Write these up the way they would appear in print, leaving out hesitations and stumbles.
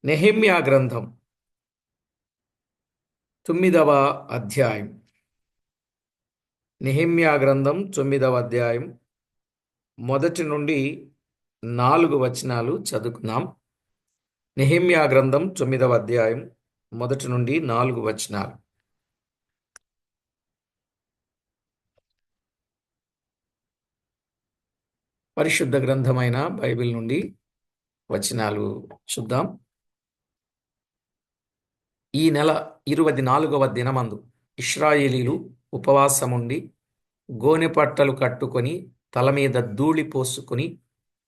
నెహెమ్యా గ్రంథం 9వ అధ్యాయం. నెహెమ్యా గ్రంథం 9వ అధ్యాయం మొదటి నుండి 4 వచనాలు చదువుకుందాం. నెహెమ్యా గ్రంథం 9వ అధ్యాయం మొదటి నుండి 4 వచనాలు. పరిశుద్ధ గ్రంథమైన బైబిల్ నుండి వచనాలు చూద్దాం. ఈ నెల 24వ దినమందు ఇశ్రాయేలీలు ఉపవాసముండి గోనె పట్టలు కట్టుకొని తల మీద ధూళి పోసుకొని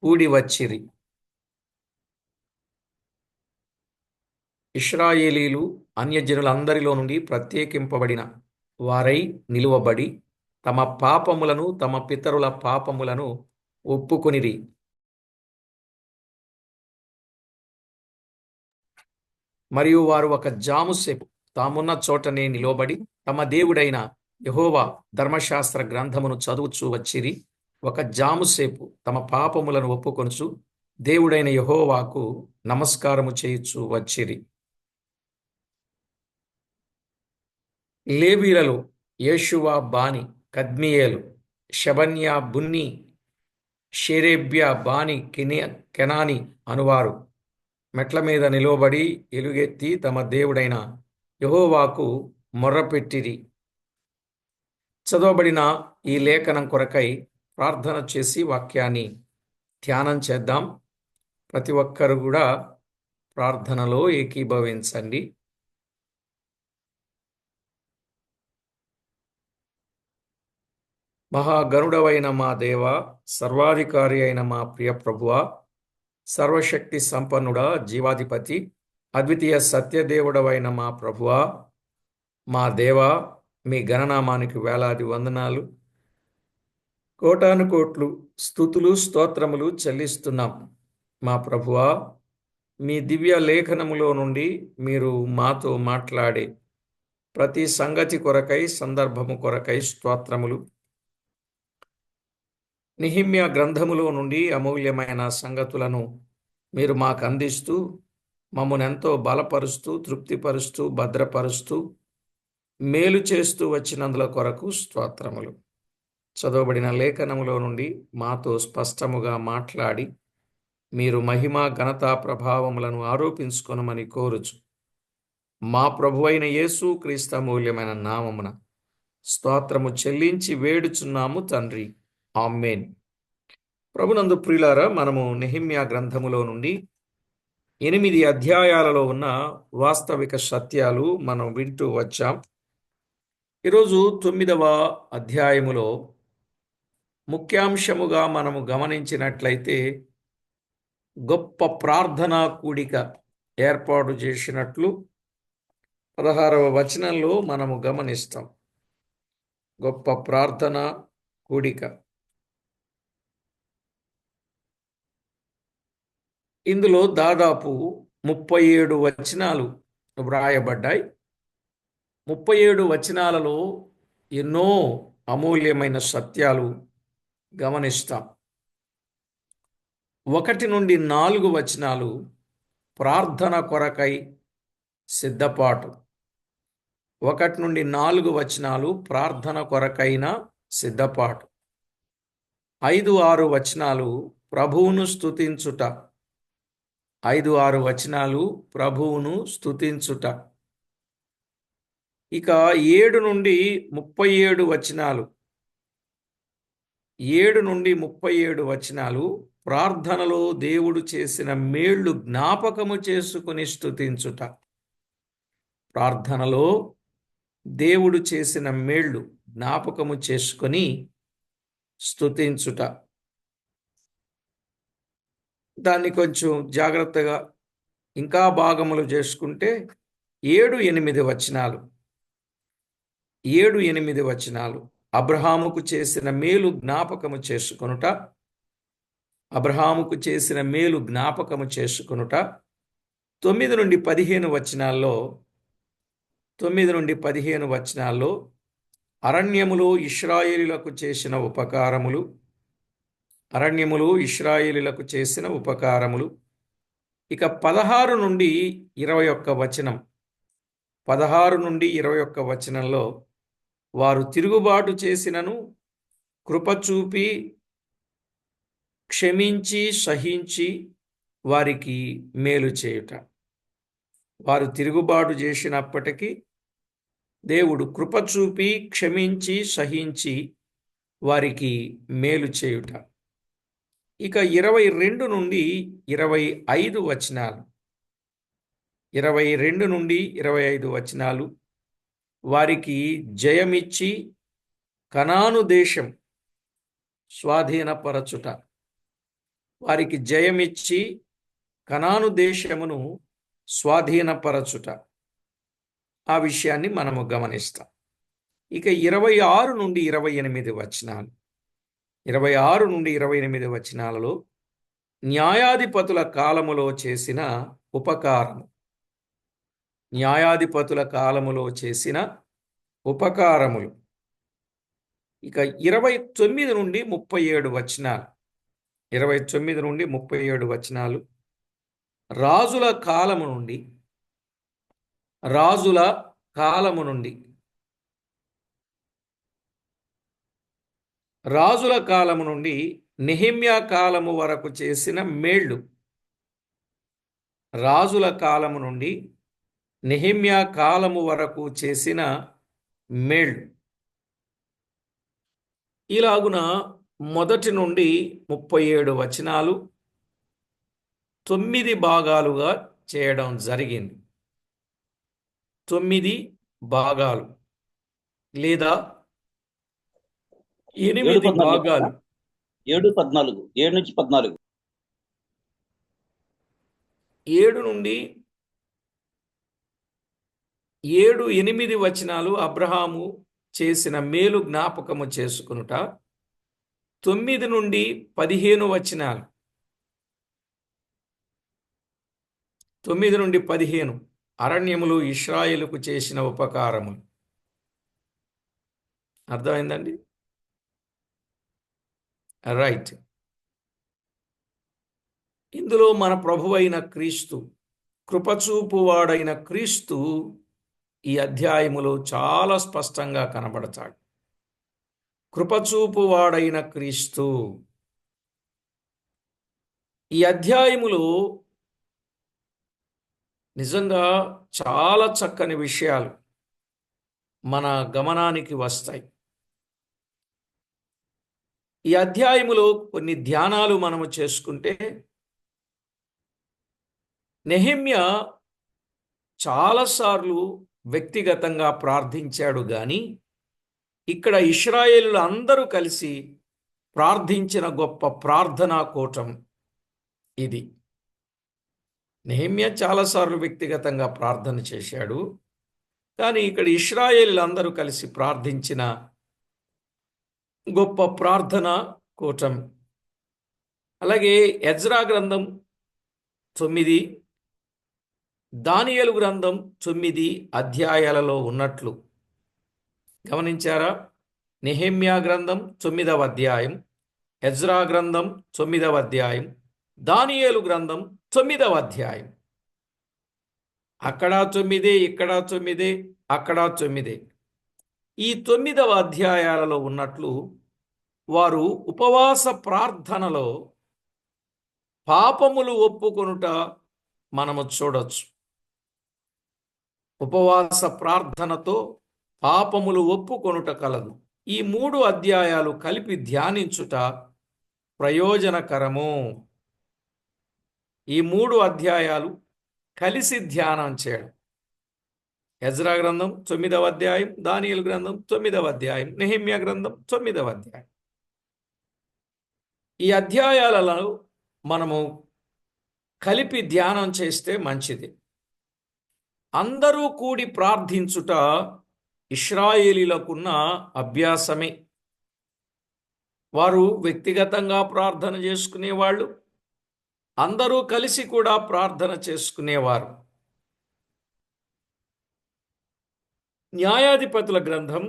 కూడి వచ్చిరి. ఇశ్రాయేలీలు అన్యజనులందరిలో నుండి ప్రత్యేకింపబడిన వారై నిలువబడి తమ పాపములను తమ పితరుల పాపములను ఒప్పుకొనిరి. మరియు వారు ఒక జాముసేపు తామున్న చోటనే నిలవబడి తమ దేవుడైన యెహోవా ధర్మశాస్త్ర గ్రంథమును చదువుచూ వచ్చిరి. ఒక జాముసేపు తమ పాపములను ఒప్పుకొనుచు దేవుడైన యెహోవాకు నమస్కారము చేయుచూ వచ్చిరి. లేవీయులలో యేషువ, బాని, కద్మియేలు, షెబన్యా, బున్ని, షేరేబ్యా, బాని, కెనాని అనువారు మెట్ల మీద నిలువబడి ఎలుగెత్తి తమ దేవుడైన యెహోవాకు మొర్రపెట్టిరి. చదవబడిన ఈ లేఖనం కొరకై ప్రార్థన చేసి వాక్యాన్ని ధ్యానం చేద్దాం. ప్రతి ఒక్కరు కూడా ప్రార్థనలో ఏకీభవించండి. మహాగణుడవైన మా దేవ, సర్వాధికారి అయిన మా ప్రియ ప్రభువా, సర్వశక్తి సంపన్నుడా, జీవాధిపతి, అద్వితీయ సత్యదేవుడవైన మా ప్రభువా, మా దేవా, మీ గణనామానికి వేలాది వందనాలు, కోటాను కోట్లు స్తుతులు స్తోత్రములు చెల్లిస్తున్నాం. మా ప్రభువా, మీ దివ్య లేఖనములో నుండి మీరు మాతో మాట్లాడే ప్రతి సంగతి కొరకై, సందర్భము కొరకై స్తోత్రములు. నెహెమ్యా గ్రంథములో నుండి అమూల్యమైన సంగతులను మీరు మాకు అందిస్తూ మమ్మల్ని ఎంతో బలపరుస్తూ, తృప్తిపరుస్తూ, భద్రపరుస్తూ, మేలు చేస్తూ వచ్చినందుల కొరకు స్తోత్రములు. చదవబడిన లేఖనములో నుండి మాతో స్పష్టముగా మాట్లాడి మీరు మహిమ, ఘనత, ప్రభావములను ఆరోపించుకొనమని కోరుచు మా ప్రభువైన యేసు క్రీస్తు అమూల్యమైన నామమున స్తోత్రము చెల్లించి వేడుచున్నాము తండ్రి, ఆమేన్. ప్రభునందు ప్రియులారా, మనము నెహెమ్యా గ్రంథములో నుండి 8 అధ్యాయాలలో ఉన్న వాస్తవిక సత్యాలు మనం వింటూ వచ్చాం. ఈరోజు 9వ అధ్యాయములో ముఖ్యాంశముగా మనము గమనించినట్లయితే గొప్ప ప్రార్థనా కూడిక ఏర్పాటు చేసినట్లు 16వ వచనంలో మనము గమనిస్తాం. గొప్ప ప్రార్థనా కూడిక. ఇందులో దాదాపు 37 వచనాలు వ్రాయబడ్డాయి. 37 వచనాలలో ఎన్నో అమూల్యమైన సత్యాలు గమనిస్తాం. 1 నుండి 4 వచనాలు ప్రార్థన కొరకై సిద్ధపాటు. 1 నుండి 4 వచనాలు ప్రార్థన కొరకైన సిద్ధపాటు. 5, 6 వచనాలు ప్రభువును స్తుతించుట. 5, 6 వచనాలు ప్రభువును స్తుతించుట. ఇక 7 నుండి 37 వచనాలు 7 నుండి 37 వచనాలు ప్రార్థనలో దేవుడు చేసిన మేళ్లు జ్ఞాపకము చేసుకుని స్తుతించుట. ప్రార్థనలో దేవుడు చేసిన మేళ్లు జ్ఞాపకము చేసుకొని స్తుతించుట. దాన్ని కొంచెం జాగ్రత్తగా ఇంకా భాగములు చేసుకుంటే 7, 8 వచనాలు 7, 8 వచనాలు అబ్రహాముకు చేసిన మేలు జ్ఞాపకము చేసుకొనుట. అబ్రహాముకు చేసిన మేలు జ్ఞాపకము చేసుకొనుట. 9 నుండి 15 వచనాల్లో 9 నుండి 15 వచనాల్లో అరణ్యములో ఇశ్రాయేలీయులకు చేసిన ఉపకారములు. అరణ్యములో ఇశ్రాయేలీయులకు చేసిన ఉపకారములు. ఇక 16 నుండి 21 వచనం, 16 నుండి 21 వచనంలో, వారు తిరుగుబాటు చేసినను కృప చూపి క్షమించి సహించి వారికి మేలు చేయుట. వారు తిరుగుబాటు చేసినప్పటికీ దేవుడు కృప చూపి క్షమించి సహించి వారికి మేలు చేయుట. ఇక 22 నుండి 25 వచనాలు, 22 నుండి 25 వచనాలు, వారికి జయమిచ్చి కనాను దేశం స్వాధీనపరచుట. వారికి జయమిచ్చి కనాను దేశమును స్వాధీనపరచుట. ఆ విషయాన్ని మనము గమనిస్తాం. ఇక 26 నుండి 28 వచనాలు, 26 నుండి 28 వచనాలలో న్యాయాధిపతుల కాలములో చేసిన ఉపకారము, న్యాయాధిపతుల కాలములో చేసిన ఉపకారములు. ఇక 29 నుండి 37 వచనాలు, 29 నుండి 37 వచనాలు, రాజుల కాలము నుండి, రాజుల కాలము నుండి, రాజుల కాలము నుండి నెహెమ్యా కాలము వరకు చేసిన మేళ్ళు, రాజుల కాలము నుండి నెహెమ్యా కాలము వరకు చేసిన మేళ్ళు. ఇలాగున మొదటి నుండి 37 వచనాలు 9 భాగాలుగా చేయడం జరిగింది. 9 భాగాలు లేదా 8 భాగాలు. 7 నుంచి 14, 7 నుండి 8 వచనాలు అబ్రహాము చేసిన మేలు జ్ఞాపకము చేసుకునుట. 9 నుండి 15 వచనాలు, 9 నుండి 15 అరణ్యములు ఇశ్రాయేలుకు చేసిన ఉపకారములు. అర్థమైందండి? రైట్. ఇందులో మన ప్రభువైన క్రీస్తు, కృపచూపువాడైన క్రీస్తు ఈ అధ్యాయములో చాలా స్పష్టంగా కనబడతాడు. కృపచూపువాడైన క్రీస్తు. ఈ అధ్యాయములో నిజంగా చాలా చక్కని విషయాలు మన గమనానికి వస్తాయి. ఈ అధ్యాయములో కొన్ని ధ్యానాలు మనము చేసుకుంటే, నెహెమ్యా చాలాసార్లు వ్యక్తిగతంగా ప్రార్థించాడు గాని ఇక్కడ ఇశ్రాయేలులు అందరూ కలిసి ప్రార్థించిన గొప్ప ప్రార్థనా కూటం ఇది. నెహెమ్యా చాలాసార్లు వ్యక్తిగతంగా ప్రార్థన చేశాడు, కానీ ఇక్కడ ఇశ్రాయేలులు అందరూ కలిసి ప్రార్థించిన గొప్ప ప్రార్థన కూటం. అలాగే ఎజ్రా గ్రంథం 9, దానియేలు గ్రంథం 9 అధ్యాయాలలో ఉన్నట్లు గమనించారా? నెహెమ్యా గ్రంథం 9వ అధ్యాయం, ఎజ్రా గ్రంథం 9వ అధ్యాయం, దానియేలు గ్రంథం 9వ అధ్యాయం. అక్కడ 9, ఇక్కడ 9, అక్కడ 9. ఈ 9వ అధ్యాయాలలో ఉన్నట్లు వారు ఉపవాస ప్రార్థనలో పాపములు ఒప్పుకొనుట మనము చూడొచ్చు. ఉపవాస ప్రార్థనతో పాపములు ఒప్పుకొనుట కలదు. ఈ 3 అధ్యాయాలు కలిపి ధ్యానించుట ప్రయోజనకరము. ఈ 3 అధ్యాయాలు కలిసి ధ్యానం చేయడం. ఎజ్రా గ్రంథం 9వ అధ్యాయం, దానియేలు గ్రంథం 9వ అధ్యాయం, నెహెమ్యా గ్రంథం 9వ అధ్యాయం. ఈ అధ్యాయాలలో మనము కలిపి ధ్యానం చేస్తే మంచిది. అందరూ కూడి ప్రార్థించుట ఇశ్రాయేలీలకున్న అభ్యాసమే. వారు వ్యక్తిగతంగా ప్రార్థన చేసుకునేవాళ్ళు, అందరూ కలిసి కూడా ప్రార్థన చేసుకునేవారు. న్యాయాధిపతుల గ్రంథం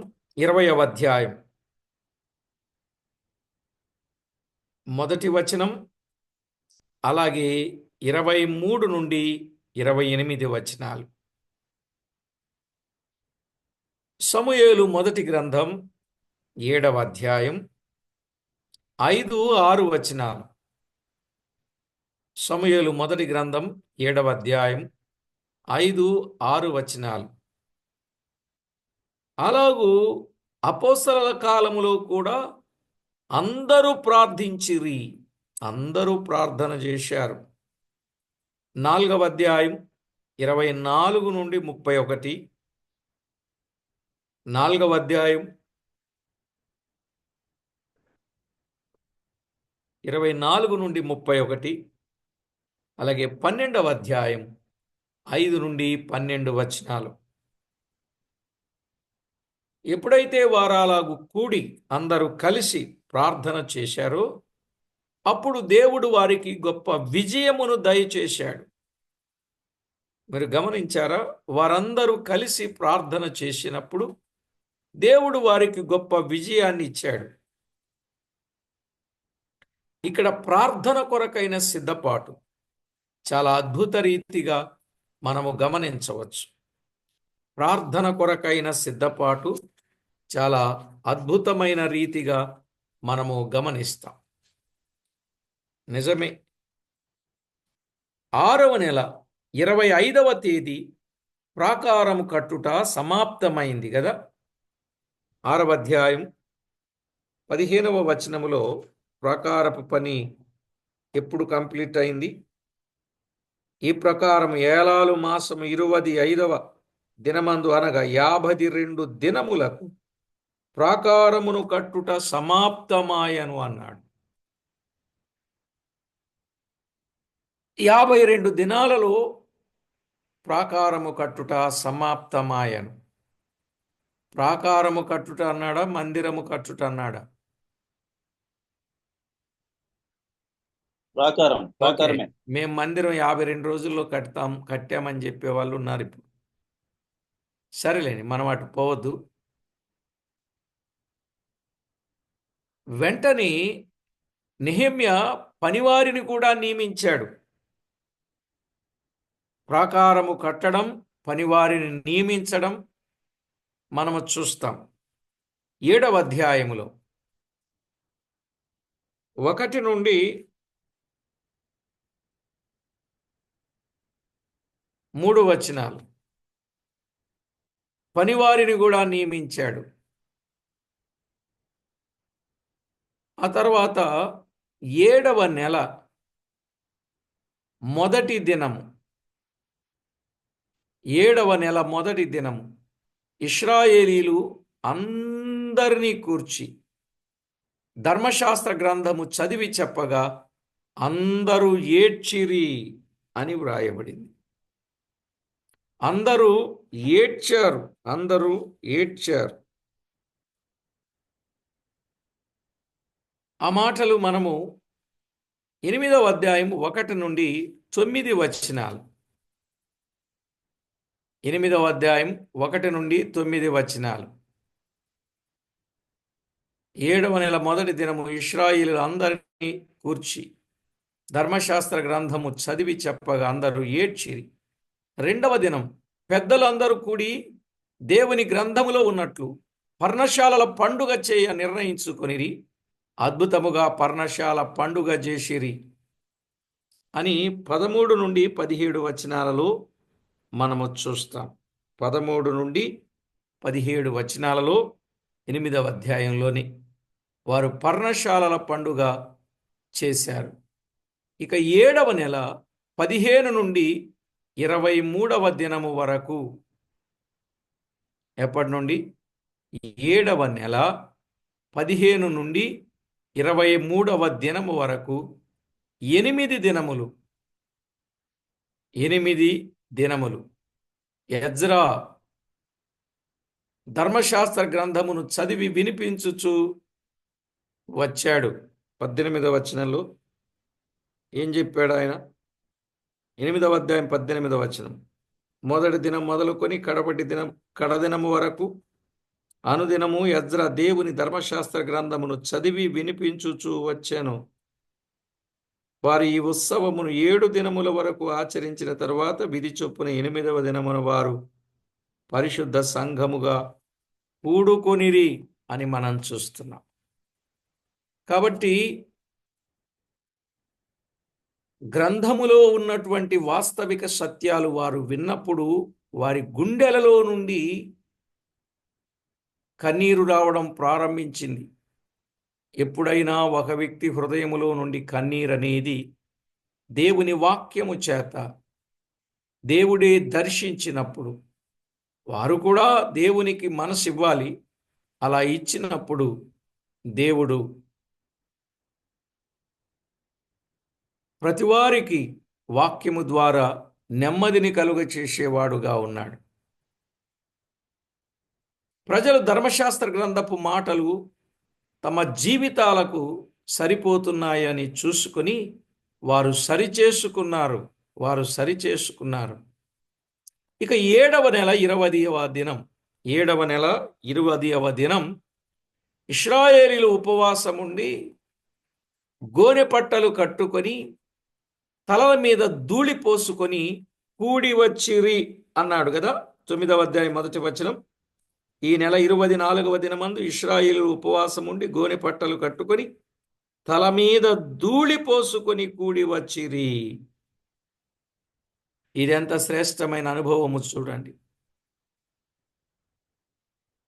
20వ అధ్యాయం, మొదటి వచనం, అలాగే 23 నుండి 28 వచనాలు. సమూయేలు మొదటి గ్రంథం 7వ అధ్యాయం 5, 6 వచనాలు. సమూయేలు మొదటి గ్రంథం 7వ అధ్యాయం 5, 6 వచనాలు. అలాగూ అపోస్తలుల కాలములో కూడా అందరూ ప్రార్థించిరి, అందరూ ప్రార్థన చేశారు. 4వ అధ్యాయం 24 నుండి 31, 4వ అధ్యాయం 24 నుండి 31, అలాగే 12వ అధ్యాయం 5 నుండి 12 వచనాలు. ఎప్పుడైతే వారాలాగు కూడి అందరూ కలిసి ప్రార్థన చేశారో అప్పుడు దేవుడు వారికి గొప్ప విజయమును దయచేశాడు. మీరు గమనించారా? వారందరూ కలిసి ప్రార్థన చేసినప్పుడు దేవుడు వారికి గొప్ప విజయాన్ని ఇచ్చాడు. ఇక్కడ ప్రార్థన కొరకైన సిద్ధపాటు చాలా అద్భుత రీతిగా మనము గమనించవచ్చు. ప్రార్థన కొరకైన సిద్ధపాటు చాలా అద్భుతమైన రీతిగా మనము గమనిస్తాం. నిజమే. 6వ నెల 25వ తేదీ ప్రాకారము కట్టుట సమాప్తమైంది కదా. 6వ అధ్యాయం 15వ వచనములో ప్రాకారపు పని ఎప్పుడు కంప్లీట్ అయింది? ఈ ప్రకారం ఏలాలు మాసము 25వ దినమందు అనగా 52 దినములకు ప్రాకారమును కట్టుట సమాప్తమాయను అన్నాడు. 52 దినాలలో ప్రాకారము కట్టుట సమాప్తమాయను. ప్రాకారము కట్టుట అన్నాడా, మందిరము కట్టుట అన్నాడా? ప్రాకారమే. మేము మందిరం 52 రోజుల్లో కట్టామని చెప్పే వాళ్ళు ఉన్నారు ఇప్పుడు. సరేలేండి, మనం అటు పోవద్దు. వెంటనే నెహెమ్యా పనివారిని కూడా నియమించాడు. ప్రాకారము కట్టడం, పనివారిని నియమించడం మనము చూస్తాం. 7వ అధ్యాయములో 1 నుండి 3 వచనాలు. పనివారిని కూడా నియమించాడు. ఆ తర్వాత 7వ నెల మొదటి దినము, 7వ నెల మొదటి దినము ఇశ్రాయేలీలు అందరినీ కూర్చి ధర్మశాస్త్ర గ్రంథము చదివి చెప్పగా అందరూ ఏడ్చిరి అని వ్రాయబడింది. అందరూ ఏడ్చారు, అందరూ ఏడ్చారు. ఆ మాటలు మనము 8వ అధ్యాయం 1 నుండి 9 వచనాలు. 8వ అధ్యాయం 1 నుండి 9 వచనాలు. 7వ నెల మొదటి దినము ఇశ్రాయేలీయులు అందరినీ కూర్చి ధర్మశాస్త్ర గ్రంథము చదివి చెప్పగా అందరూ ఏడ్చిరి. 2వ దినం పెద్దలందరూ కూడి దేవుని గ్రంథములో ఉన్నట్లు పర్ణశాలల పండుగ చేయ నిర్ణయించుకొనిరి. అద్భుతముగా పర్ణశాల పండుగ చేసిరి అని 13 నుండి 17 వచనాలలో మనము చూస్తాం. 13 నుండి 17 వచనాలలో 8వ అధ్యాయంలోని వారు పర్ణశాలల పండుగ చేశారు. ఇక 7వ నెల 15 నుండి 23వ దినము వరకు, ఎప్పటి నుండి? 7వ నెల 15 నుండి 23వ దినము వరకు 8 దినములు. 8 దినములు ఎజ్రా ధర్మశాస్త్ర గ్రంథమును చదివి వినిపించుచు వచ్చాడు. 18వ వచనంలో ఏం చెప్పాడు ఆయన? 8వ అధ్యాయం 18వ వచనం. మొదటి దినం మొదలుకొని కడదినము వరకు అనుదినము ఎజ్రా దేవుని ధర్మశాస్త్ర గ్రంథమును చదివి వినిపించుచు వచ్చాను. వారు ఈ ఉత్సవమును 7 దినముల వరకు ఆచరించిన తరువాత విధి చొప్పున 8వ దినమున వారు పరిశుద్ధ సంఘముగా కూడుకొనిరి అని మనం చూస్తున్నాం. కాబట్టి గ్రంథములో ఉన్నటువంటి వాస్తవిక సత్యాలు వారు విన్నప్పుడు వారి గుండెలలో నుండి కన్నీరు రావడం ప్రారంభించింది. ఎప్పుడైనా ఒక వ్యక్తి హృదయములో నుండి కన్నీరు అనేది దేవుని వాక్యము చేత దేవుడే దర్శించినప్పుడు వారు కూడా దేవునికి మనసు ఇవ్వాలి. అలా ఇచ్చినప్పుడు దేవుడు ప్రతివారికి వాక్యము ద్వారా నెమ్మదిని కలుగ చేసేవాడుగా ఉన్నాడు. ప్రజలు ధర్మశాస్త్ర గ్రంథపు మాటలు తమ జీవితాలకు సరిపోతున్నాయని చూసుకుని వారు సరిచేసుకున్నారు. ఇక 7వ నెల 20వ దినం 7వ నెల 20వ దినం ఇశ్రాయేలీలు ఉపవాసం ఉండి గోనె పట్టలు కట్టుకొని తలల మీద ధూళి పోసుకొని కూడి వచ్చిరి అన్నాడు కదా. 9వ అధ్యాయం 1వ వచనం. ఈ నెల 24వ దినమందు ఇశ్రాయేలు ఉపవాసం ఉండి గోనె పట్టలు కట్టుకొని తల మీద ధూళి పోసుకొని కూడి వచ్చిరి. ఇదెంత శ్రేష్టమైన అనుభవము చూడండి.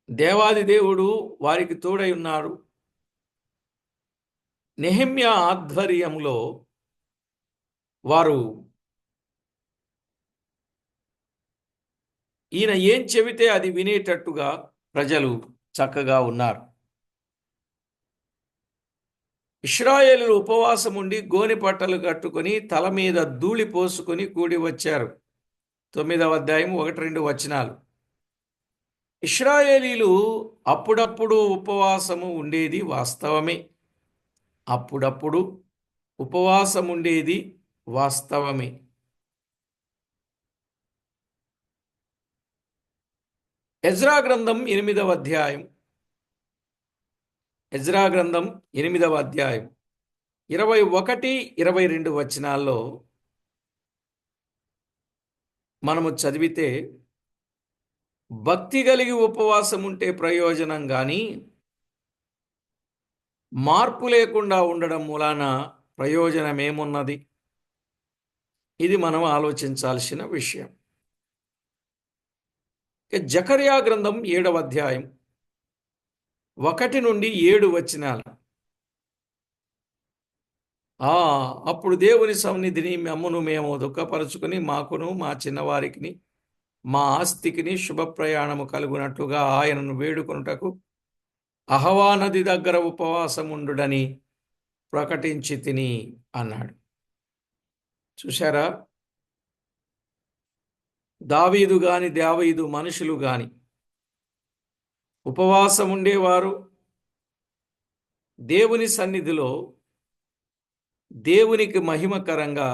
దేవాది దేవుడు వారికి తోడై ఉన్నాడు. నెహెమ్యా ఆధ్వర్యంలో వారు ఈయన ఏం చెబితే అది వినేటట్టుగా ప్రజలు చక్కగా ఉన్నారు. ఇశ్రాయేలులు ఉపవాసం ఉండి గోనె పట్టలు కట్టుకొని తల మీద ధూళి పోసుకొని కూడి వచ్చారు. 9వ అధ్యాయం 1-2 వచనాలు. ఇశ్రాయేలీలు అప్పుడప్పుడు ఉపవాసము ఉండేది వాస్తవమే. ఎజ్రా గ్రంథం 8వ అధ్యాయం 21-22 వచనాల్లో మనము చదివితే భక్తి కలిగి ఉపవాసం ఉంటే ప్రయోజనం కానీ మార్పు లేకుండా ఉండడం మూలాన ప్రయోజనం ఏమున్నది? ఇది మనం ఆలోచించాల్సిన విషయం. జకర్యా గ్రంథం 7వ అధ్యాయం 1-7 వచనాలు. అప్పుడు దేవుని సన్నిధిని మేము దుఃఖపరుచుకుని మాకును మా చిన్నవారికి మా ఆస్తికిని శుభప్రయాణము కలుగునట్లుగా ఆయనను వేడుకొనుటకు అహవా నది దగ్గర ఉపవాసం ఉండుడని ప్రకటించి తిని అన్నాడు. చూశారా? దావీదు మనుషులు గాని ఉపవాసం ఉండేవారు. దేవుని సన్నిధిలో దేవునికి మహిమకరంగా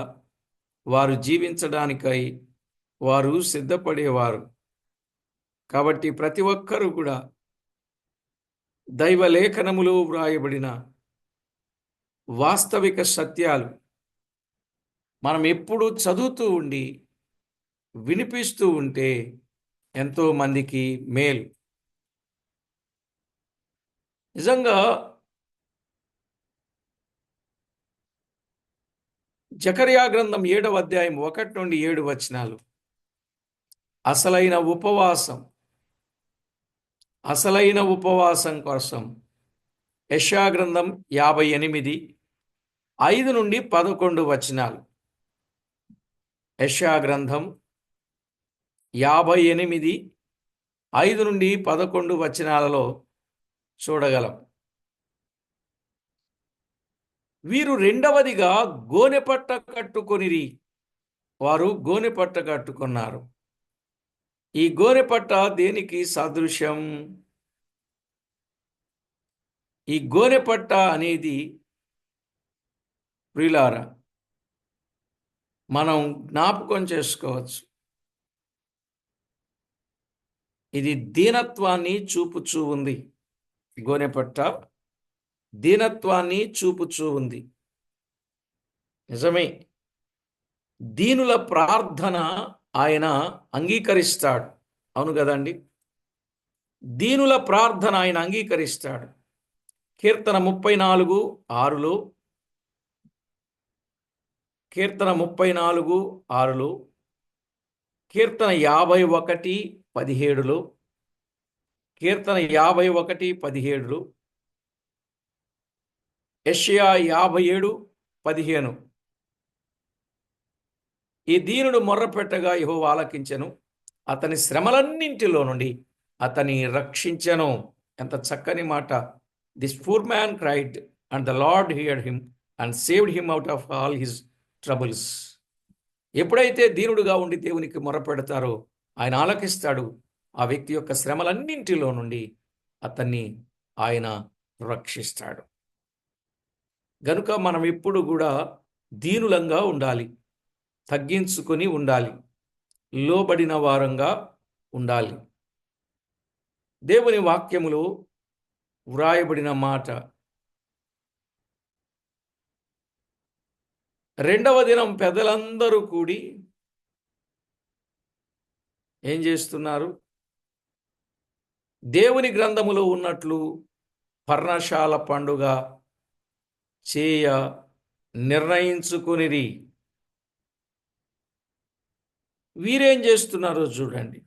వారు జీవించడానికై వారు సిద్ధపడేవారు. కాబట్టి ప్రతి ఒక్కరూ కూడా దైవ లేఖనములో వ్రాయబడిన వాస్తవిక సత్యాలు మనం ఎప్పుడూ చదువుతూ ఉండి వినిపిస్తూ ఉంటే ఎంతో మందికి మేలు. నిజంగా జకర్యా గ్రంథం 7వ అధ్యాయం 1-7 వచనాలు అసలైన ఉపవాసం కోసం యెషయా గ్రంథం 58:5-11 వచనాలు. యెషయా గ్రంథం 58:5-11 వచనాలలో చూడగలం. వీరు రెండవదిగా గోనెపట్ట కట్టుకొనిరి. వారు గోనెపట్ట కట్టుకున్నారు. ఈ గోనెపట్ట దేనికి సాదృశ్యం? ఈ గోనెపట్ట అనేది ప్రియులారా మనం జ్ఞాపకం చేసుకోవచ్చు. ఇది దీనత్వాన్ని చూపుచూ ఉంది. గోనెపట్ట దీనత్వాన్ని చూపుచూ ఉంది. నిజమే. దీనుల ప్రార్థన ఆయన అంగీకరిస్తాడు. అవును కదండి. దీనుల ప్రార్థన ఆయన అంగీకరిస్తాడు. కీర్తన 34:6లో, కీర్తన 34:6లో, కీర్తన 51:17లో, కీర్తన 51:17లో, యెషయా 57:15. ఈ దీనుడు మొర్రపెట్టగా యెహోవా ఆలకించెను, అతని శ్రమలన్నింటిలో నుండి అతని రక్షించెను. ఎంత చక్కని మాట. This poor man cried and the lord heard him and saved him out of all his troubles. ఎప్పుడైతే దీనుడుగా ఉండి దేవునికి మొరపెడతారో ఆయన ఆలకిస్తాడు. ఆ వ్యక్తి యొక్క శ్రమలన్నింటిలో నుండి అతన్ని ఆయన రక్షిస్తాడు. గనుక మనం ఎప్పుడు కూడా దీనులంగా ఉండాలి, తగ్గించుకొని ఉండాలి, లోబడిన వారంగా ఉండాలి. దేవుని వాక్యములో వ్రాయబడిన మాట, రెండవ దినం పెద్దలందరూ కూడి ఏం చేస్తున్నారు? దేవుని గ్రంథములో ఉన్నట్లు పర్ణశాల పండుగ చేయ నిర్ణయించుకొనిరి. వీరేం చేస్తున్నారో చూడండి.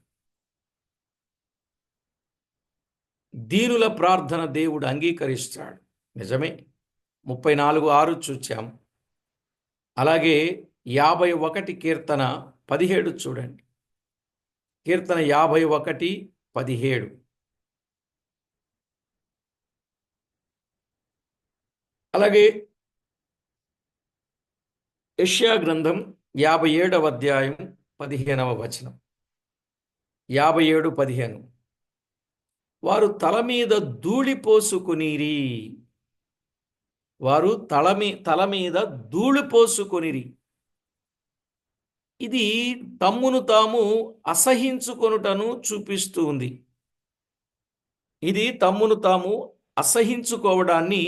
దీనుల ప్రార్థన దేవుడు అంగీకరిస్తాడు. నిజమే. 34:6 చూచాం. అలాగే 51 కీర్తన 17 చూడండి. కీర్తన 51:17. అలాగే యెషయా గ్రంథం 57వ అధ్యాయం 15వ వచనం. 57:15. వారు తల మీద ధూళి పోసుకొనిరి. వారు తల మీద ధూళి పోసుకొనిరి. ఇది తమ్మును తాము అసహించుకొనుటను చూపిస్తూ ఉంది. ఇది తమ్మును తాము అసహించుకోవడాన్ని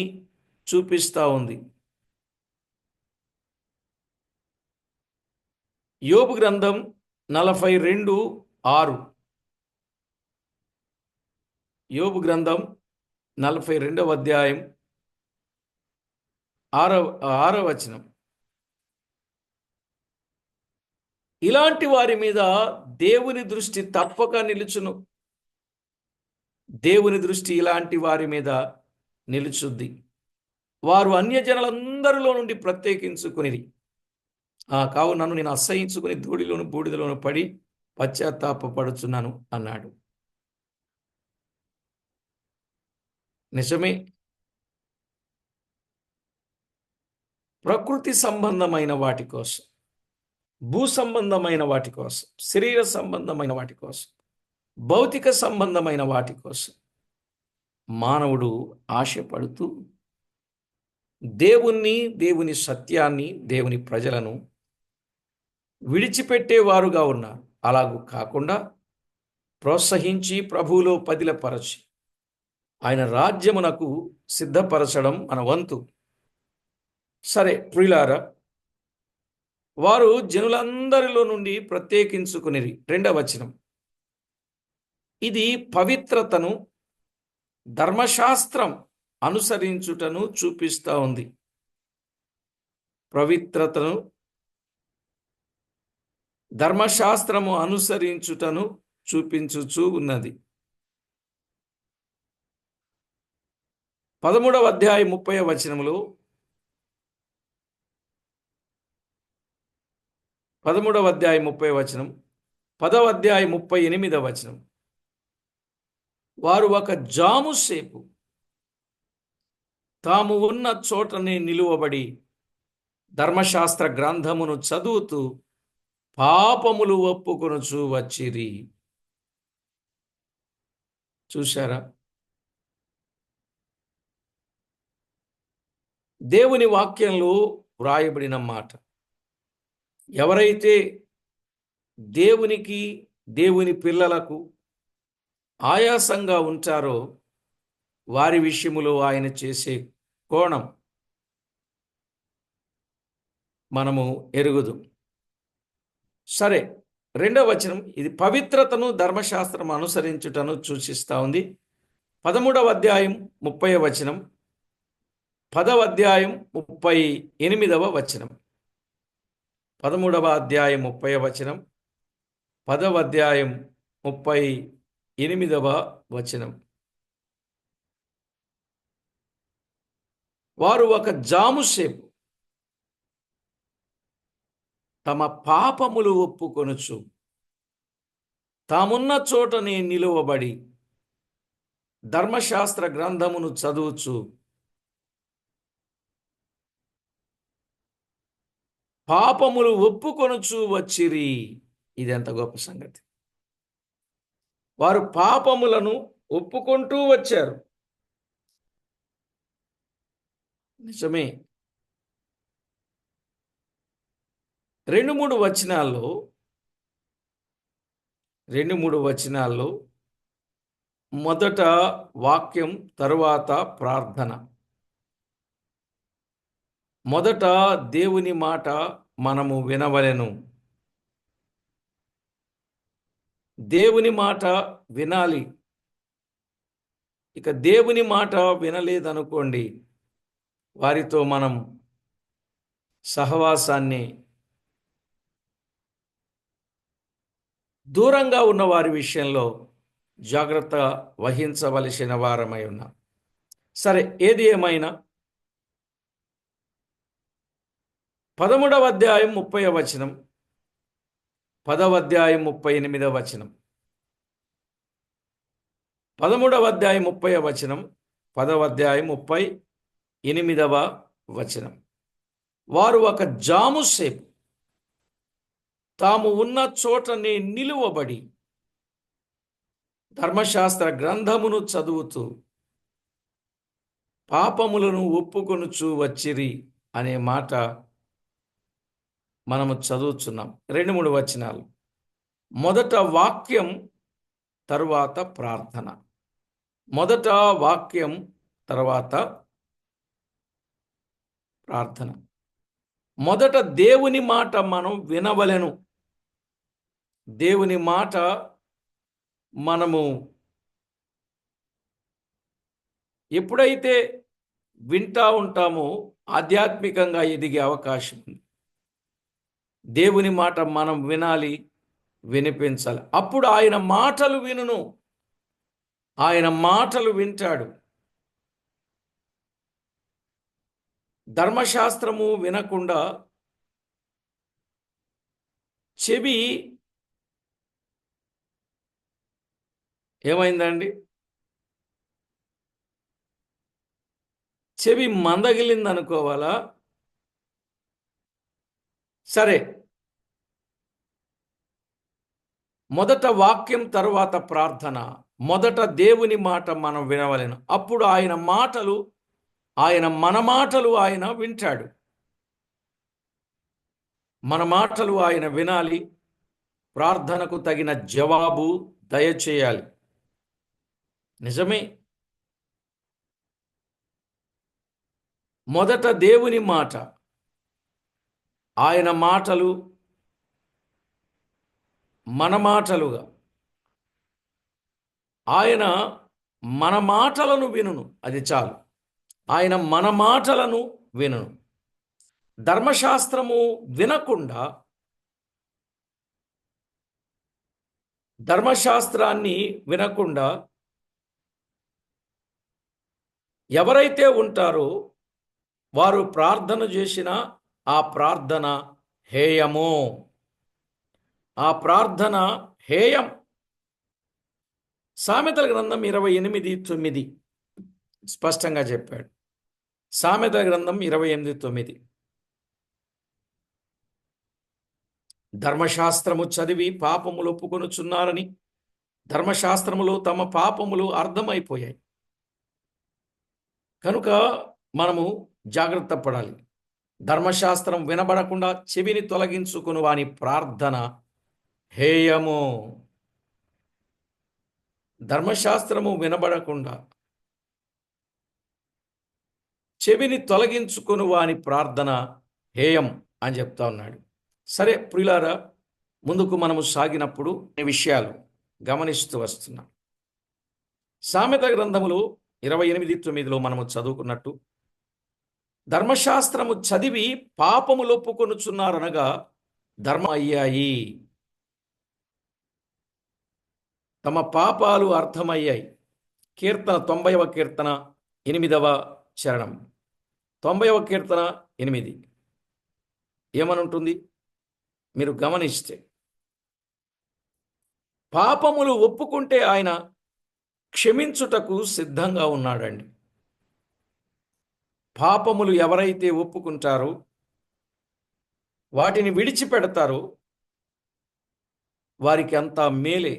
చూపిస్తూ ఉంది. యోబు గ్రంథం 42:6. యోబు గ్రంథం 42వ అధ్యాయం 6వ వచనం. ఇలాంటి వారి మీద దేవుని దృష్టి తప్పక నిలుచును. దేవుని దృష్టి ఇలాంటి వారి మీద నిలుచుద్ది. వారు అన్యజనులందరిలో నుండి ప్రత్యేకించుకునిది. కావు నన్ను నేను అసహించుకుని ధూళిలోను బూడిదలోను పడి పశ్చాత్తాపడుచున్నాను అన్నాడు. నిజమే. ప్రకృతి సంబంధమైన వాటి కోసం, భూ సంబంధమైన వాటి కోసం, శరీర సంబంధమైన వాటి కోసం, భౌతిక సంబంధమైన వాటి కోసం మానవుడు ఆశపడుతూ దేవుణ్ణి, దేవుని సత్యాన్ని, దేవుని ప్రజలను విడిచిపెట్టేవారుగా ఉన్నారు. అలాగూ కాకుండా ప్రోత్సహించి ప్రభువులో పదిలపరచి ఆయన రాజ్యమునకు సిద్ధపరచడం మన వంతు. సరే ప్రియులారా, వారు జనులందరిలో నుండి ప్రత్యేకించుకునిరి. 2వ వచనం. ఇది పవిత్రతను, ధర్మశాస్త్రం అనుసరించుటను చూపిస్తూ ఉంది. పవిత్రతను, ధర్మశాస్త్రము అనుసరించుటను చూపించుచూ ఉన్నది. 13వ అధ్యాయం 30వ వచనములో, 13వ అధ్యాయం 30వ వచనం, 10వ అధ్యాయం 38వ వచనం. వారు ఒక జాము సేపు తాము ఉన్న చోటనే నిలువబడి ధర్మశాస్త్ర గ్రంథమును చదువుతూ పాపములు ఒప్పుకొనుచు వచ్చిరి. చూశారా? దేవుని వాక్యంలో వ్రాయబడిన మాట. ఎవరైతే దేవునికి, దేవుని పిల్లలకు ఆయాసంగా ఉంటారో వారి విషయములో ఆయన చేసే కోణం, మనము ఎరుగుదు. సరే, రెండవ వచనం, ఇది పవిత్రతను ధర్మశాస్త్రం అనుసరించుటను సూచిస్తూ ఉంది. 13వ అధ్యాయం 30వ వచనం, 10వ అధ్యాయం 38వ వచనం. 13వ అధ్యాయం 30వ వచనం, 10వ అధ్యాయం 38వ వచనం. వారు ఒక జాముసేపు తమ పాపములు ఒప్పుకొనుచు తామున్న చోటనే నిలువబడి ధర్మశాస్త్ర గ్రంథమును చదువుచు పాపములు ఒప్పుకొనుచు వచ్చిరి. ఇది ఎంత గొప్ప సంగతి! వారు పాపములను ఒప్పుకుంటూ వచ్చారు. నిజమే. 2-3 వచనాల్లో మొదట వాక్యం, తరువాత ప్రార్థన. మొదట దేవుని మాట మనము వినవలెను. దేవుని మాట వినాలి. ఇక దేవుని మాట వినలేదనుకోండి, వారితో మనం సహవాసాన్ని, దూరంగా ఉన్న వారి విషయంలో జాగ్రత్త వహించవలసిన వారమై ఉన్నాం. సరే, ఏది ఏమైనా 13వ అధ్యాయం 30వ వచనం, 10వ అధ్యాయం 38వ వచనం, 13వ అధ్యాయం 30వ వచనం, 10వ అధ్యాయం 38వ వచనం. వారు ఒక జాముసేపు తాము ఉన్న చోటనే నిలువబడి ధర్మశాస్త్ర గ్రంథమును చదువుతూ పాపములను ఒప్పుకొనుచు వచ్చిరి అనే మాట మనము చదువుతున్నాం. 2-3 వచనాలు. మొదట వాక్యం, తరువాత ప్రార్థన. మొదట వాక్యం, తర్వాత ప్రార్థన. మొదట దేవుని మాట మనం వినవలెను. దేవుని మాట మనము ఎప్పుడైతే వింటా ఉంటామో ఆధ్యాత్మికంగా ఎదిగే అవకాశం ఉంది. దేవుని మాట మనం వినాలి, వినిపించాలి. అప్పుడు ఆయన మాటలు వినును, ఆయన మాటలు వింటాడు. ధర్మశాస్త్రము వినకుండా చెవి ఏమైందండి? చెవి మందగిలింది అనుకోవాలా? సరే, మొదట వాక్యం, తరువాత ప్రార్థన. మొదట దేవుని మాట మనం వినవలెను. అప్పుడు ఆయన మాటలు, మన మాటలు ఆయన వింటాడు. మన మాటలు ఆయన వినాలి. ప్రార్థనకు తగిన జవాబు దయచేయాలి. నిజమే. మొదట దేవుని మాట, ఆయన మాటలు మన మాటలుగా, ఆయన మన మాటలను వినును. అది చాలు. ఆయన మన మాటలను వినును. ధర్మశాస్త్రము వినకుండా, ధర్మశాస్త్రాన్ని వినకుండా ఎవరైతే ఉంటారో వారు ప్రార్థన చేసిన ఆ ప్రార్థన హేయము. ఆ ప్రార్థన హేయం. సామెతల గ్రంథం 28:9 స్పష్టంగా చెప్పాడు. సామెతల గ్రంథం 28:9. ధర్మశాస్త్రము చదివి పాపములు ఒప్పుకొనుచున్నారని ధర్మశాస్త్రములో తమ పాపములు అర్థమైపోయాయి. కనుక మనము జాగ్రత్త పడాలి. ధర్మశాస్త్రం వినబడకుండా చెవిని తొలగించుకుని వాని ప్రార్థన హేయము. ధర్మశాస్త్రము వినబడకుండా చెవిని తొలగించుకుని వాని ప్రార్థన హేయం. అని చెప్తా ఉన్నాడు. సరే ప్రియులారా, ముందుకు మనము సాగినప్పుడు ఈ విషయాలు గమనిస్తూ వస్తున్నాం. సామెత గ్రంథములు 28:9 మనము చదువుకున్నట్టు, ధర్మశాస్త్రము చదివి పాపములు ఒప్పుకొనుచున్నారనగా ధర్మ అయ్యాయి, తమ పాపాలు అర్థమయ్యాయి. కీర్తన 90వ కీర్తన 8వ చరణం. 90వ కీర్తన 8 ఏమనుంటుంది మీరు గమనిస్తే, పాపములు ఒప్పుకుంటే ఆయన క్షమించుటకు సిద్ధంగా ఉన్నాడండి. పాపములు ఎవరైతే ఒప్పుకుంటారో, వాటిని విడిచిపెడతారో వారికి అంతా మేలే.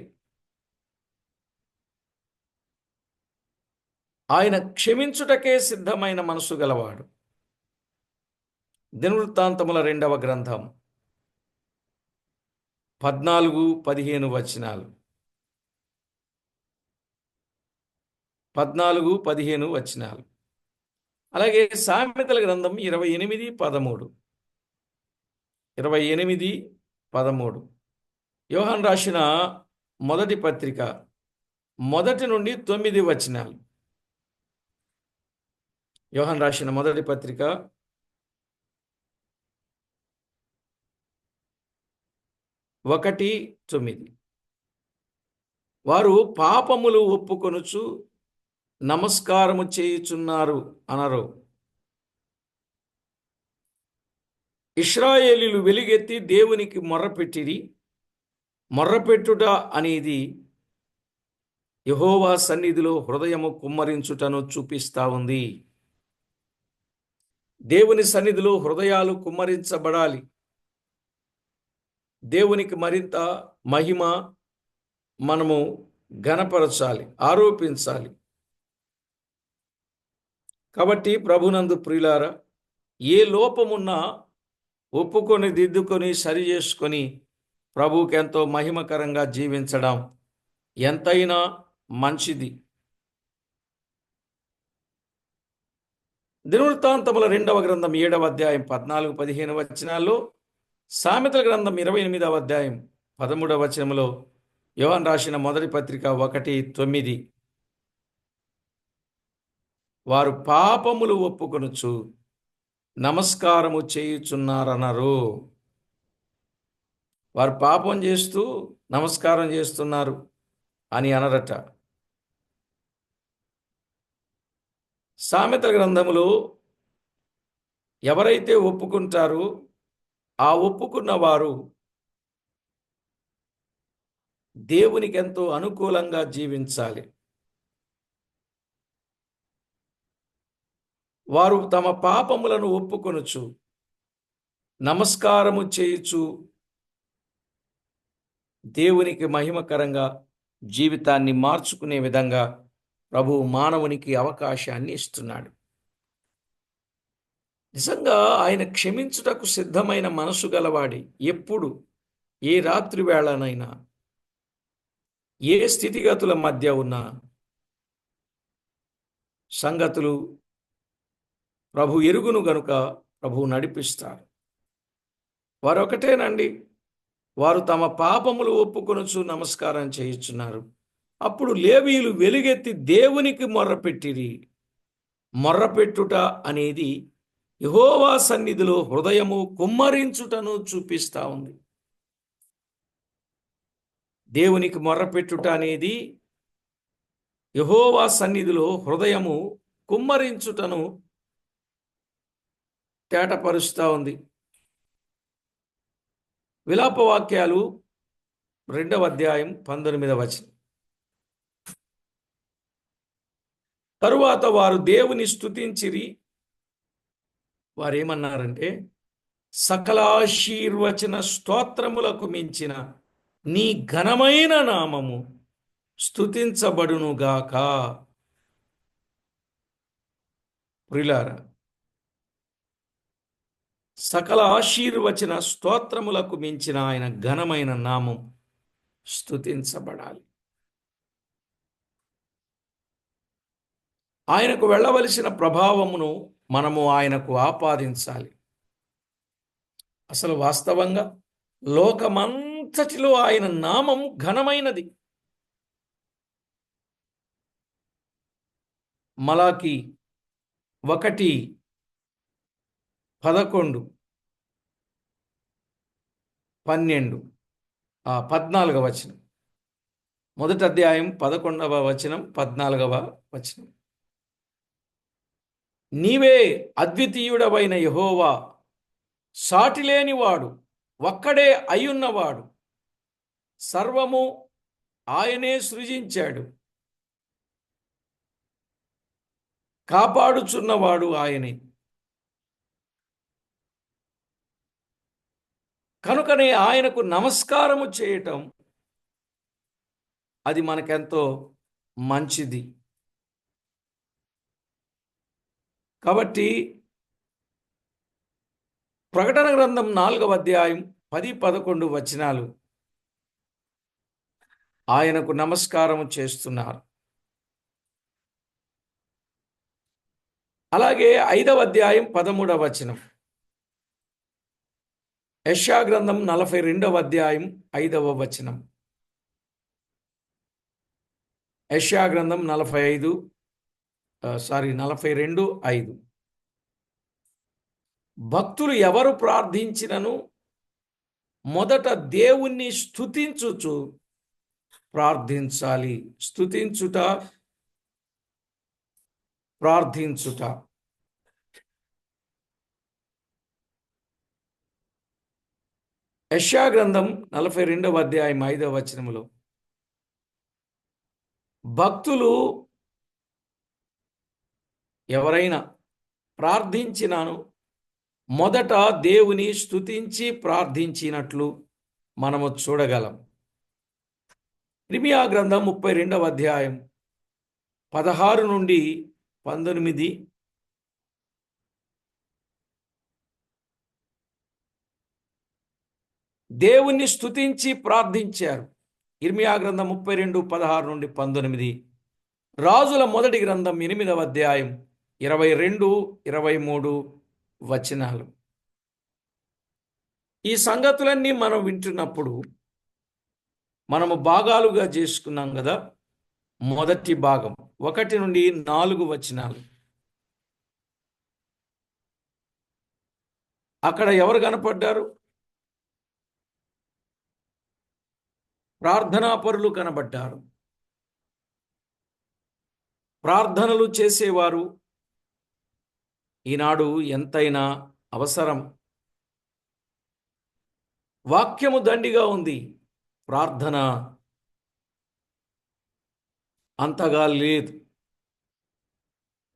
ఆయన క్షమించుటకే సిద్ధమైన మనసు గలవాడు. దినవృత్తాంతముల 2వ గ్రంథం 14-15 వచనాలు. 14-15 వచనాలు. అలాగే సామెతల గ్రంథం 28-13. 28-13. యోహాను రాసిన మొదటి పత్రిక 1 నుండి 9 వచనాలు. యోహాను రాసిన మొదటి పత్రిక 1:9. వారు పాపములు ఒప్పుకొనుచు నమస్కారము చేయుచున్నారు అనరు. ఇశ్రాయేలీయులు వెలుగెత్తి దేవునికి మొర్రపెట్టిరి. మొర్రపెట్టుట అనేది యెహోవా సన్నిధిలో హృదయము కుమ్మరించుటను చూపిస్తా ఉంది. దేవుని సన్నిధిలో హృదయాలు కుమ్మరించబడాలి. దేవునికి మరింత మహిమ మనము ఘనపరచాలి, ఆరోపించాలి. కాబట్టి ప్రభునందు ప్రియులారా, ఏ లోపమున్నా ఒప్పుకొని దిద్దుకొని సరి చేసుకొని ప్రభువుకి ఎంతో మహిమకరంగా జీవించడం ఎంతైనా మంచిది. దినవృత్తాంతముల 2వ గ్రంథం 7వ అధ్యాయం 14-15 వచనాల్లో, సామెతల గ్రంథం 28వ అధ్యాయం 13వ వచనంలో, యోహాను రాసిన మొదటి పత్రిక 1:9 వారు పాపములు ఒప్పుకొనుచు నమస్కారము చేయుచున్నారనరు. వారు పాపం చేస్తూ నమస్కారం చేస్తున్నారు అని అనరట. సామెతల గ్రంథములో ఎవరైతే ఒప్పుకుంటారో ఆ ఒప్పుకున్న వారు దేవునికి ఎంతో అనుకూలంగా జీవించాలి. వారు తమ పాపములను ఒప్పుకొనుచు నమస్కారము చేయుచు దేవునికి మహిమకరంగా జీవితాన్ని మార్చుకునే విధంగా ప్రభువు మానవునికి అవకాశాన్ని ఇస్తున్నాడు. నిజంగా ఆయన క్షమించుటకు సిద్ధమైన మనసు గలవాడి. ఎప్పుడు, ఏ రాత్రి వేళనైనా, ఏ స్థితిగతుల మధ్య ఉన్న సంగతులు ప్రభు ఎరుగును గనుక ప్రభు నడిపిస్తారు. వారొకటేనండి, వారు తమ పాపములు ఒప్పుకొనుచు నమస్కారం చేయుచున్నారు. అప్పుడు లేవీయులు వెలుగెత్తి దేవునికి మొర్రపెట్టిరి. మొర్రపెట్టుట అనేది యెహోవా సన్నిధిలో హృదయము కుమ్మరించుటను చూపిస్తా ఉంది. దేవునికి మొర్రపెట్టుట అనేది యెహోవా సన్నిధిలో హృదయము కుమ్మరించుటను తేటపరుస్తూ ఉంది. విలాపవాక్యాలు 2వ అధ్యాయం 19వ వచనం. తరువాత వారు దేవుని స్తుతించిరి. వారేమన్నారంటే, సకలాశీర్వచన స్తోత్రములకు మించిన నీ ఘనమైన నామము స్తుతించబడునుగాక. ప్రియులారా, సకల ఆశీర్వచన స్తోత్రములకు మించిన ఆయన ఘనమైన నామం స్తుతించబడాలి. ఆయనకు వెళ్ళవలసిన ప్రభావమును మనము ఆయనకు ఆపాదించాలి. అసలు వాస్తవంగా లోకమంతటిలో ఆయన నామం ఘనమైనది. మలాకి 1:11, 12, 14వ వచనం. మొదటి అధ్యాయం 11వ వచనం, 14వ వచనం. నీవే అద్వితీయుడవైన యెహోవా, సాటిలేనివాడు, ఒక్కడే అయ్యున్నవాడు, సర్వము ఆయనే సృజించాడు, కాపాడుచున్నవాడు ఆయనే. కనుకనే ఆయనకు నమస్కారము చేయటం అది మనకెంతో మంచిది. కాబట్టి ప్రకటన గ్రంథం 4వ అధ్యాయం 10-11 వచనాలు ఆయనకు నమస్కారము చేస్తున్నారు. అలాగే 5వ అధ్యాయం 13వ వచనం. యెషయా గ్రంథం 42వ అధ్యాయం 5వ వచనం. యెషయా గ్రంథం 42:5. భక్తులు ఎవరు ప్రార్థించినను మొదట దేవుణ్ణి స్తుతించుచు ప్రార్థించాలి. స్తుతించుట, ప్రార్థించుట. యెషయా గ్రంథం 42వ అధ్యాయం 5వ వచనములో భక్తులు ఎవరైనా ప్రార్థించినాను మొదట దేవుని స్తుతించి ప్రార్థించినట్లు మనము చూడగలం. ఇర్మీయా గ్రంథం 32వ అధ్యాయం 16-19. దేవుణ్ణి స్తుతించి ప్రార్థించారు. ఇర్మీయా గ్రంథం 32:16-19. రాజుల మొదటి గ్రంథం 8వ అధ్యాయం 22-23 వచనాలు. ఈ సంగతులన్నీ మనం వింటున్నప్పుడు మనము భాగాలుగా చేసుకున్నాం కదా. మొదటి భాగం 1-4 వచనాలు. అక్కడ ఎవరు కనపడ్డారు? ప్రార్థనాపరులు కనబడ్డారు. ప్రార్థనలు చేసేవారు ఈనాడు ఎంతైనా అవసరం. వాక్యము దండిగా ఉంది, ప్రార్థన అంతగా లేదు.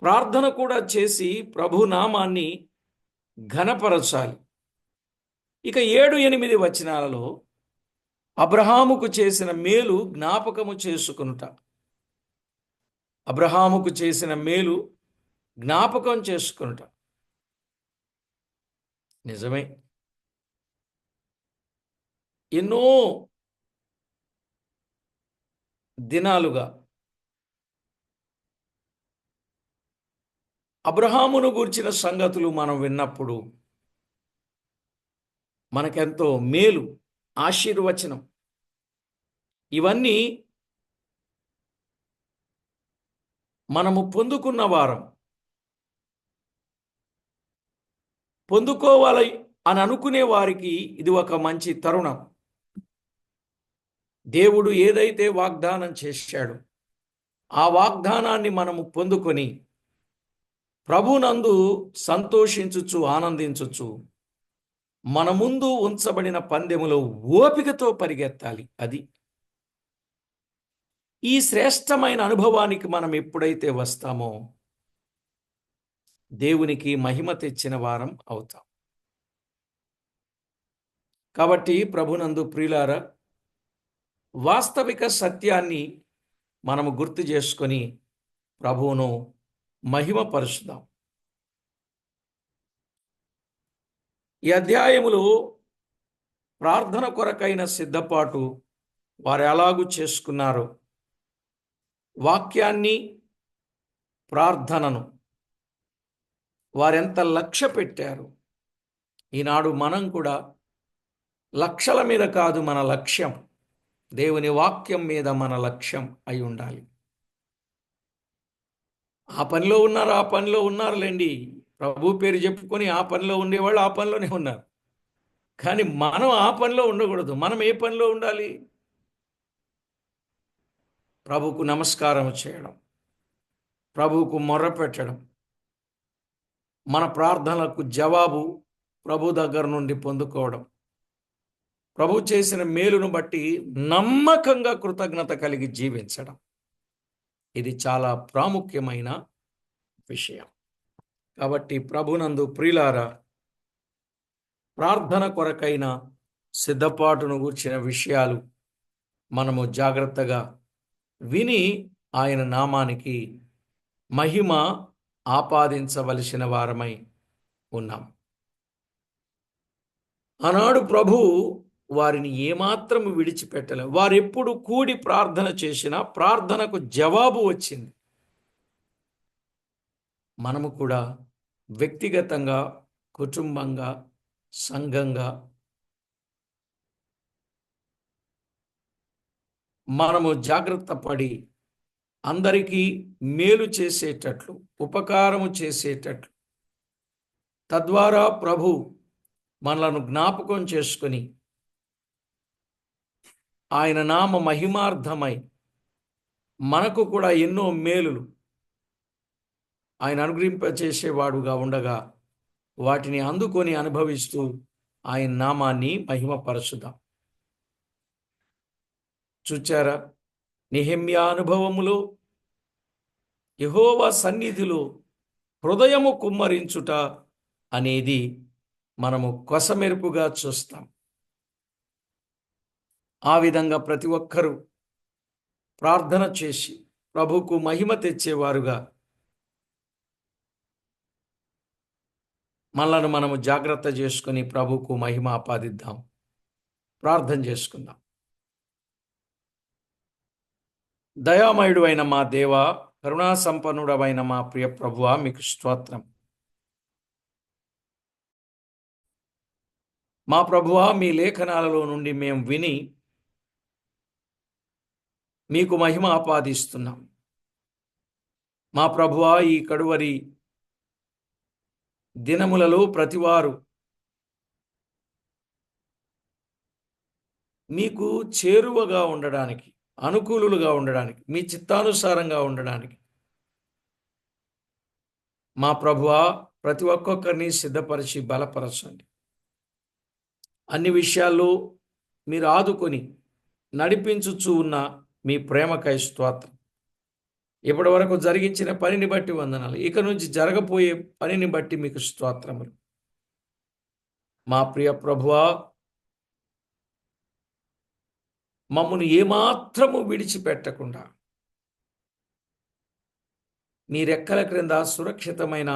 ప్రార్థన కూడా చేసి ప్రభు నామాన్ని ఘనపరచాలి. ఇక 7-8 వచనాలలో అబ్రహాముకు చేసిన మేలు జ్ఞాపకము చేసుకొనుట. అబ్రహాముకు చేసిన మేలు జ్ఞాపకం చేసుకొనుట. నిజమే, ఎన్నో దినాలుగా అబ్రహామును గూర్చిన సంగతులు మనం విన్నప్పుడు మనకెంతో మేలు, ఆశీర్వచనం. ఇవన్నీ మనము పొందుకున్న వారం. పొందుకోవాలి అని అనుకునే వారికి ఇది ఒక మంచి తరుణం. దేవుడు ఏదైతే వాగ్దానం చేశాడో ఆ వాగ్దానాన్ని మనము పొందుకొని ప్రభునందు సంతోషించుచు ఆనందించుచు మన ముందు ఉంచబడిన పందెములో ఓపికతో పరిగెత్తాలి. అది ఈ శ్రేష్టమైన అనుభవానికి మనం ఎప్పుడైతే వస్తామో దేవునికి మహిమ తెచ్చిన వారం అవుతాం. కాబట్టి ప్రభునందు ప్రియులారా, వాస్తవిక సత్యాన్ని మనము గుర్తు చేసుకొని ప్రభువును మహిమపరుచుదాం. ఈ అధ్యాయములో ప్రార్థన కొరకైన సిద్ధపాటు వారు ఎలాగూ చేసుకున్నారో, వాక్యాన్ని, ప్రార్థనను వారెంత లక్ష్య పెట్టారు. ఈనాడు మనం కూడా లక్షల మీద కాదు మన లక్ష్యం, దేవుని వాక్యం మీద మన లక్ష్యం అయి ఉండాలి. ఆ పనిలో ఉన్నారు, ఆ పనిలో ఉన్నారులేండి. ప్రభు పేరు చెప్పుకొని ఆ పనిలో ఉండేవాళ్ళు ఆ పనిలోనే ఉన్నారు. కానీ మనం ఆ పనిలో ఉండకూడదు. మనం ఏ పనిలో ఉండాలి? ప్రభువుకు నమస్కారం చేయడం, ప్రభువుకు మొర్రపెట్టడం, మన ప్రార్థనలకు జవాబు ప్రభు దగ్గర నుండి పొందుకోవడం, ప్రభు చేసిన మేలును బట్టి నమ్మకంగా కృతజ్ఞత కలిగి జీవించడం. ఇది చాలా ప్రాముఖ్యమైన విషయం. కాబట్టి ప్రభునందు ప్రియులారా, ప్రార్థన కొరకైన సిద్ధపాటును గూర్చిన విషయాలు మనము జాగ్రత్తగా విని ఆయన నామానికి మహిమ ఆపాదించవలసిన వారమై ఉన్నాం. ఆనాడు ప్రభు వారిని ఏమాత్రము విడిచిపెట్టలేదు. వారెప్పుడు కూడి ప్రార్థన చేసినా ప్రార్థనకు జవాబు వచ్చింది. మనము కూడా వ్యక్తిగతంగా, కుటుంబంగా, సంఘంగా మనము జాగ్రత్త పడి అందరికీ మేలు చేసేటట్లు, ఉపకారము చేసేటట్లు, తద్వారా ప్రభు మనలను జ్ఞాపకం చేసుకొని ఆయన నామ మహిమార్థమై మనకు కూడా ఎన్నో మేలులు ఆయన అనుగ్రహింపచేసేవాడుగా ఉండగా వాటిని అందుకొని అనుభవిస్తూ ఆయన నామాన్ని మహిమపరచుదాం. చూచారా, నెహెమ్యా అనుభవములో యెహోవా సన్నిధిలో హృదయము కుమ్మరించుట అనేది మనము కొసమెరుపుగా చూస్తాం. ఆ విధంగా ప్రతి ఒక్కరూ ప్రార్థన చేసి ప్రభువుకు మహిమ తెచ్చేవారుగా మనలను మనము జాగ్రత్త చేసుకుని ప్రభువుకు మహిమ ఆపాదిద్దాం. ప్రార్థన చేసుకుందాం. దయామయుడు అయిన మా దేవ, కరుణా సంపన్నుడవైన మా ప్రియ ప్రభువా, మీకు స్తోత్రం. మా ప్రభువా, మీ లేఖనాలలో నుండి మేము విని మీకు మహిమ ఆపాదిస్తున్నాం. మా ప్రభువా, ఈ కడువరి దినములలో ప్రతివారు మీకు చేరువగా ఉండడానికి, అనుకూలుగా ఉండడానికి, మీ చిత్తానుసారంగా ఉండడానికి మా ప్రభువా ప్రతి ఒక్కొక్కరిని సిద్ధపరిచి బలపరచండి. అన్ని విషయాల్లో మీరు ఆదుకొని నడిపించుచూ ఉన్న మీ ప్రేమకై స్తోత్రం. ఇప్పటి వరకు జరిగించిన పనిని బట్టి వందనాలు. ఇక నుంచి జరగబోయే పనిని బట్టి మీకు స్తోత్రములు. మా ప్రియ ప్రభువా, మమ్మను ఏమాత్రము విడిచిపెట్టకుండా మీ రెక్కల క్రింద సురక్షితమైన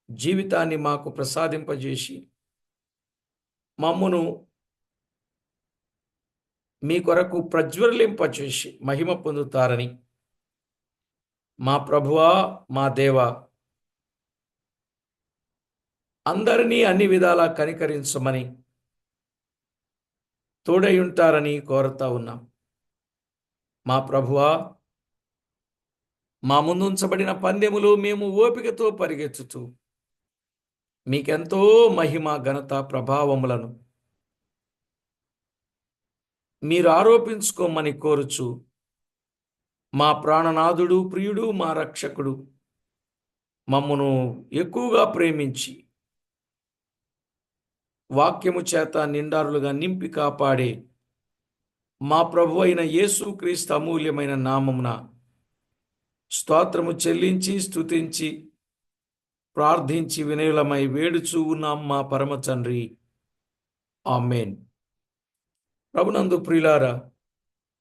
జీవితాన్ని మాకు ప్రసాదింపజేసి మమ్మను మీ కొరకు ప్రజ్వలింపచేసి మహిమ పొందుతారని మా ప్రభువా, మా దేవా, అందరినీ అన్ని విధాలా కనికరించమని, తోడై ఉంటారని కోరుతా ఉన్నాం. మా ప్రభువా, మా ముందుంచబడిన పందెములో మేము ఓపికతో పరిగెత్తుతూ మీకెంతో మహిమ, ఘనత, ప్రభావములను మీరు ఆరోపించుకోమని కోరుచు, మా ప్రాణనాథుడు, ప్రియుడు, మా రక్షకుడు, మమ్మను ఎక్కువగా ప్రేమించి వాక్యము చేత నిండారులుగా నింపి కాపాడే మా ప్రభు అయిన యేసుక్రీస్తు అమూల్యమైన నామమున స్తోత్రము చెల్లించి స్తుతించి ప్రార్థించి వినయులమై వేడుచూ ఉన్నాం మా పరమ తండ్రి. ఆమేన్. ప్రభునందు ప్రియులారా,